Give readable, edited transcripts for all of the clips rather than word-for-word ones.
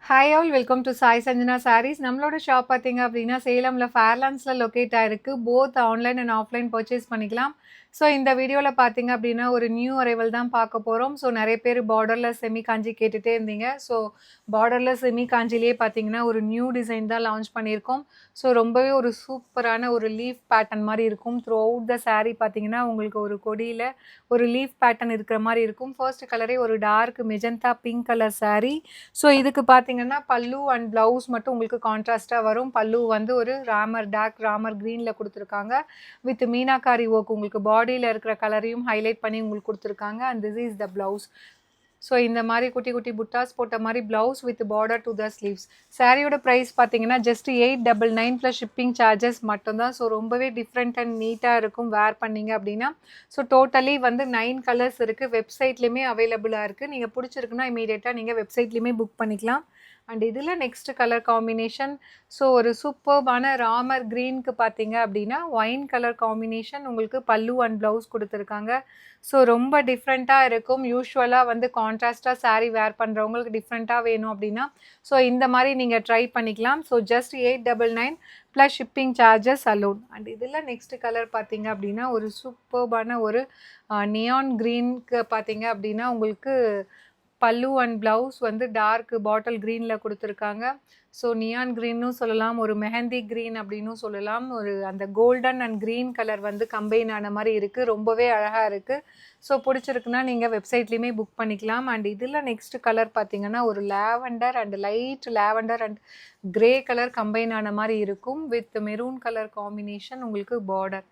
Hi all welcome to Sai Sanjana Sarees. நம்மளோட shop பார்த்தீங்க அப்படின்னா சேலமில் ஃபேர்லாண்ட்ஸில் லொக்கேட் ஆயிருக்கு. Both online and offline purchase பண்ணிக்கலாம். ஸோ இந்த வீடியோவில் பார்த்தீங்க அப்படின்னா ஒரு நியூ அரைவல் தான் பார்க்க போகிறோம். ஸோ நிறைய பேர் பார்டரில் செமி காஞ்சி கேட்டுகிட்டே இருந்தீங்க. ஸோ பார்டரில் செமி காஞ்சிலேயே பார்த்தீங்கன்னா ஒரு நியூ டிசைன் தான் லான்ச் பண்ணியிருக்கோம். ஸோ ரொம்பவே ஒரு சூப்பரான ஒரு லீஃப் பேட்டர்ன் மாதிரி இருக்கும். த்ரூ அவுட் த சாரீ பார்த்தீங்கன்னா உங்களுக்கு ஒரு கொடியில் ஒரு லீஃப் பேட்டர்ன் இருக்கிற மாதிரி இருக்கும். ஃபர்ஸ்ட் கலரே ஒரு dark magenta pink colour sari. So இதுக்கு பார்த்தீங்கன்னா பல்லு அண்ட் ப்ளவுஸ் மட்டும் உங்களுக்கு கான்ட்ராஸ்ட்டாக வரும். பல்லு வந்து ஒரு டார்க் ராமர் க்ரீனில் கொடுத்துருக்காங்க. வித் மீனாக்காரி ஒர்க் உங்களுக்கு பாடியில் இருக்கிற கலரையும் ஹைலைட் பண்ணி உங்களுக்கு கொடுத்துருக்காங்க. And this is the blouse. So இந்த மாதிரி குட்டி குட்டி புட்டாஸ் போட்ட மாதிரி blouse with border to the sleeves. சாரியோட ப்ரைஸ் பார்த்தீங்கன்னா ஜஸ்ட் 899 ப்ளஸ் ஷிப்பிங் சார்ஜஸ் மட்டும்தான். ஸோ ரொம்பவே டிஃப்ரெண்ட் அண்ட் நீட்டாக இருக்கும் வேர் பண்ணிங்க அப்படின்னா. ஸோ டோட்டலி வந்து 9 கலர்ஸ் இருக்குது. வெப்சைட்லேயுமே அவைலபிளாக இருக்குது. நீங்கள் பிடிச்சிருக்குன்னா இமீடியட்டாக நீங்கள் வெப்சைட்லேயுமே புக் பண்ணிக்கலாம். அண்ட் இதில் நெக்ஸ்ட் கலர் காம்பினேஷன் ஸோ ஒரு சூப்பர்பான ராமர் க்ரீனுக்கு பார்த்தீங்க அப்படின்னா ஒயின் கலர் காம்பினேஷன் உங்களுக்கு பல்லு அண்ட் ப்ளவுஸ் கொடுத்துருக்காங்க. ஸோ ரொம்ப டிஃப்ரெண்ட்டாக இருக்கும். யூஸ்வலாக வந்து கான்ட்ராஸ்ட்டாக சாரீ வேர் பண்ணுறவங்களுக்கு டிஃப்ரெண்ட்டாக வேணும் அப்படின்னா ஸோ இந்த மாதிரி நீங்கள் ட்ரை பண்ணிக்கலாம். So just 899 plus shipping charges alone. And இதில் நெக்ஸ்ட் கலர் பார்த்தீங்க அப்படின்னா ஒரு சூப்பர்பான ஒரு நியான் க்ரீனுக்கு பார்த்தீங்க அப்படின்னா உங்களுக்கு பல்லு அண்ட் ப்ளவுஸ் வந்து டார்க் பாட்டில் க்ரீனில் கொடுத்துருக்காங்க. ஸோ நியான் க்ரீனும் சொல்லலாம், ஒரு மெஹந்தி க்ரீன் அப்படின்னும் சொல்லலாம். ஒரு அந்த கோல்டன் அண்ட் க்ரீன் கலர் வந்து கம்பைன் ஆன மாதிரி இருக்குது. ரொம்பவே அழகாக இருக்குது. ஸோ பிடிச்சிருக்குன்னா நீங்கள் வெப்சைட்லேயுமே புக் பண்ணிக்கலாம். அண்ட் இதில் நெக்ஸ்ட் கலர் பார்த்தீங்கன்னா ஒரு lavender and light lavender and grey colour combine ஆன மாதிரி இருக்கும். வித் மெரூன் கலர் காம்பினேஷன் உங்களுக்கு பார்டர்.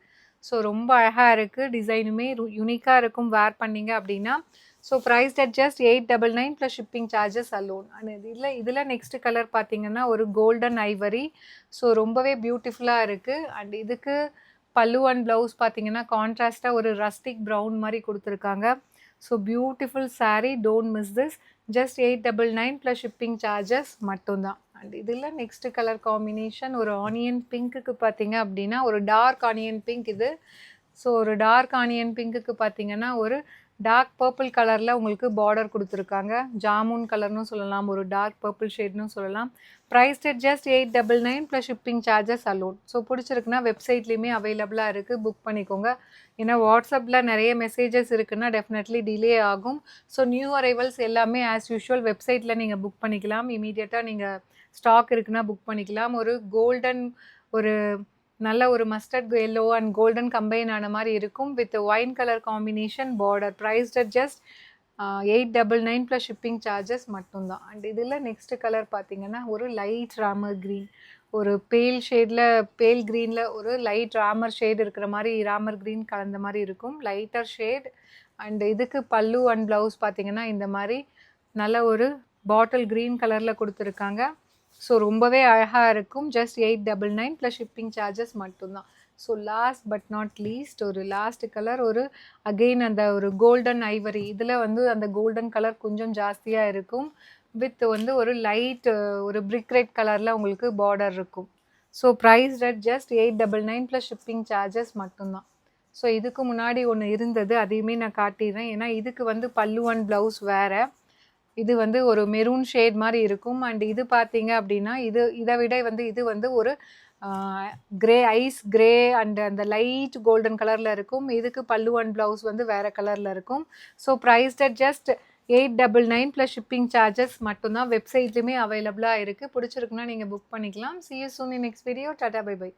ஸோ ரொம்ப அழகாக இருக்குது. டிசைனுமே யூனிக்காக இருக்கும் வேர் பண்ணிங்க அப்படின்னா. So price at just 899 plus shipping charges alone. And இதில் நெக்ஸ்ட் கலர் பார்த்தீங்கன்னா ஒரு கோல்டன் ஐவரி. ஸோ ரொம்பவே பியூட்டிஃபுல்லாக இருக்குது. அண்ட் இதுக்கு பல்லு அண்ட் ப்ளவுஸ் பார்த்தீங்கன்னா கான்ட்ராஸ்ட்டாக ஒரு ரஸ்டிக் ப்ரௌன் மாதிரி கொடுத்துருக்காங்க. So beautiful sari, don't miss this. Just 899 plus shipping charges மட்டும்தான். அண்ட் இதில் நெக்ஸ்ட் கலர் காம்பினேஷன் ஒரு ஆனியன் பிங்க்குக்கு பார்த்தீங்க அப்படின்னா ஒரு டார்க் ஆனியன் பிங்க் இது. ஸோ ஒரு டார்க் ஆனியன் பிங்க்குக்கு பார்த்தீங்கன்னா ஒரு டார்க் பர்பிள் கலரில் உங்களுக்கு பார்டர் கொடுத்துருக்காங்க. ஜாமுன் கலர்னு சொல்லலாம், ஒரு டார்க் பர்பிள் ஷேட்னு சொல்லலாம். Price at just 899 plus shipping charges alone. So பிடிச்சிருக்குன்னா வெப்சைட்லேயுமே அவைலபிளாக இருக்குது, புக் பண்ணிக்கோங்க. ஏன்னா வாட்ஸ்அப்பில் நிறைய மெசேஜஸ் இருக்குன்னா டெஃபினெட்லி டிலே ஆகும். ஸோ நியூ அரைவல்ஸ் எல்லாமே ஆஸ் யூஷுவல் வெப்சைட்டில் நீங்கள் புக் பண்ணிக்கலாம். இமீடியட்டாக நீங்கள் ஸ்டாக் இருக்குன்னா புக் பண்ணிக்கலாம். ஒரு கோல்டன் ஒரு நல்ல ஒரு mustard yellow and golden combine ஆன மாதிரி இருக்கும். With wine colour combination border. Prized at just 899 plus shipping charges மட்டும்தான். அண்ட் இதில் நெக்ஸ்ட் கலர் பார்த்தீங்கன்னா ஒரு லைட் ராமர் க்ரீன், ஒரு பேல் க்ரீனில் ஒரு லைட் ராமர் ஷேட் இருக்கிற மாதிரி ராமர் க்ரீன் கலந்த மாதிரி இருக்கும், லைட்டர் ஷேட். அண்ட் இதுக்கு பல்லு அண்ட் ப்ளவுஸ் பார்த்தீங்கன்னா இந்த மாதிரி நல்ல ஒரு பாட்டில் க்ரீன் கலரில் கொடுத்துருக்காங்க. ஸோ ரொம்பவே அழகாக இருக்கும். ஜஸ்ட் 899 ப்ளஸ் ஷிப்பிங் சார்ஜஸ் மட்டும்தான். So last but not least ஒரு லாஸ்ட் கலர் ஒரு அகெயின் அந்த ஒரு கோல்டன் ஐவரி. இதில் வந்து அந்த கோல்டன் கலர் கொஞ்சம் ஜாஸ்தியாக இருக்கும். வித் வந்து ஒரு லைட் ஒரு பிரிக் ரெட் கலரில் உங்களுக்கு பார்டர் இருக்கும். So price at just 899 plus shipping charges மட்டும்தான். ஸோ இதுக்கு முன்னாடி ஒன்று இருந்தது, அதையுமே நான் காட்டிடுறேன். ஏன்னா இதுக்கு வந்து பல்லு அண்ட் ப்ளவுஸ் வேறு. இது வந்து ஒரு மெரூன் ஷேட் மாதிரி இருக்கும். அண்ட் இது பார்த்தீங்க அப்படின்னா இதை விட வந்து இது வந்து ஒரு கிரே ஐஸ் கிரே அண்ட் அந்த லைட் கோல்டன் கலரில் இருக்கும். இதுக்கு பல்லு அண்ட் ப்ளவுஸ் வந்து வேறு கலரில் இருக்கும். So prized at just 899 plus shipping charges மட்டும்தான். வெப்சைட்லேயுமே அவைலபிளாக இருக்குது. பிடிச்சிருக்குன்னா நீங்கள் புக் பண்ணிக்கலாம். See you soon in next video. Tata, bye bye.